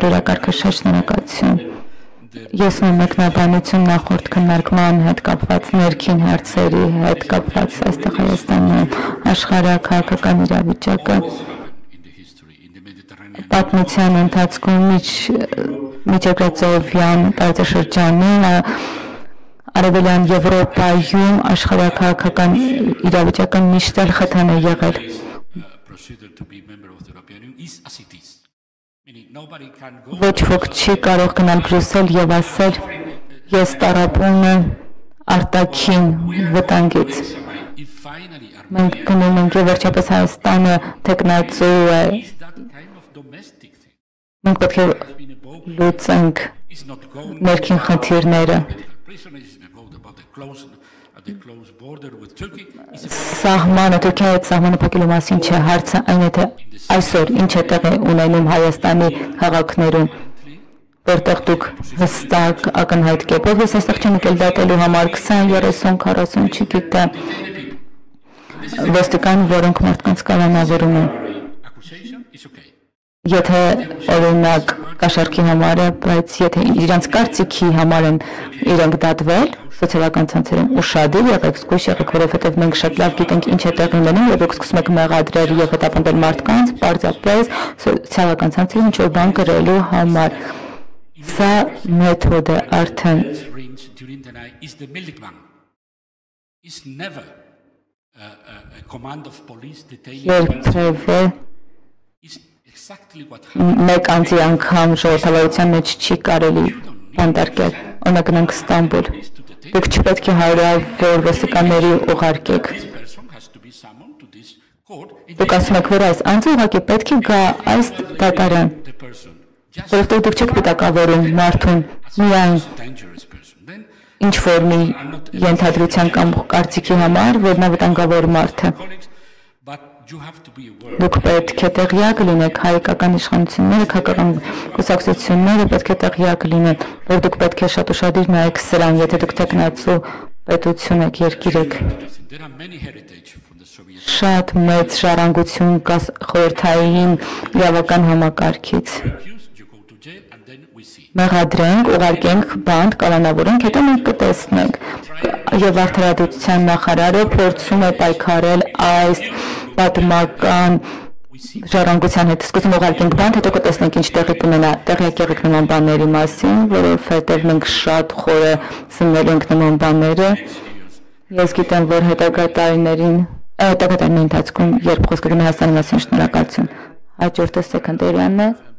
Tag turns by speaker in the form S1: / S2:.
S1: օրակարգաշարժ շնորհակալություն։ Ես ունեմ մեկնաբանություն նախորդ քննարկման հետ կապված ներքին հարցերի հետ կապված այստեղ Հայաստանում աշխարհաքաղաքական իրավիճակը պատմության ընթացքում միջերկրածովյան տարածաշրջանում Արևելյան Եվրոպայում աշխարհաքաղաքական իրավիճակը միշտ էլ խթան է եղել։ Ոչ ոք չի կարող գնալ Բրյուսել եւ ասել ես տառապում եմ արտաքին վտանգից։ Մենք գնում ենք եւ վերջապես Հայաստանը տեխնացու է։ Մենք պետք է լուծենք ներքին խնդիրները։ Սահմանը Թուրքիայի հետ սահմանը փակելու մասին չէ հարցը, այն է թե այսօր ինչ է տեղի ունենում Հայաստանի քաղաքներում, որտեղ դուք հստակ ակնհայտ կերպով ես այստեղ չեմ եկել դատելու համար 20, 30, 40 չգիտեմ ոստիկան, որոնք մարդկանց կալանավորում են։ Եթե օրինակ կաշառքի համար է, բայց եթե իրանց կարծիքի համար են իրենք դատվել սոցիալական ցանցերում ուշադիր եղեք, զգույշ եղեք, որովհետև մենք շատ լավ գիտենք ինչ է տեղի ունենում, եւ դուք սկսում եք մեղադրել եւ հետապնդել մարդկանց, պարզապես սոցիալական ցանցերում ինչ-որ բան գրելու համար։ Սա մեթոդ է արդեն։ Երբևէ մեկ անձի անգամ ժողովրդավարության մեջ չի կարելի բանտարկել, օրինակ գնանք Ստամբուլ, դուք չպետք է հարյուրավոր ոստիկանների ուղարկեք։ Դուք ասում եք, որ այս անձը ուղղակի պետք է գա այս դատարան, որովհետև դուք չեք պիտակավորում մարդուն միայն ինչ-որ մի ենթադրության կամ կարծիքի համար, որ նա վտանգավոր մարդ է։ Դուք պետք է տեղյակ լինեք, հայկական իշխանությունները, քաղաքական կուսակցությունները պետք է տեղյակ լինեն, որ դուք պետք է շատ ուշադիր նայեք սրան, եթե դուք տեխնացու պետություն եք, երկիր եք։ Շատ մեծ ժառանգություն կա խորհրդային իրավական համակարգից։ Մեղադրենք, ուղարկենք բանտ, կալանավորենք, հետո մենք կտեսնենք։ Եվ արդարադատության նախարարը փորձում է պայքարել այս պատմական ժառանգության հետ, սկսում ուղարկենք բանտ, հետո կտեսնենք ինչ տեղի կունենա, տեղյակ եղեք նման բաների մասին, որովհետև մենք շատ խորը սնվել ենք նման բաները։ Ես գիտեմ, որ հետագա տարիների ընթացքում, երբ խոսքը գնա Հայաստանի մասին, շնորհակալություն։ Հաջորդը Սեքանդերյանն է։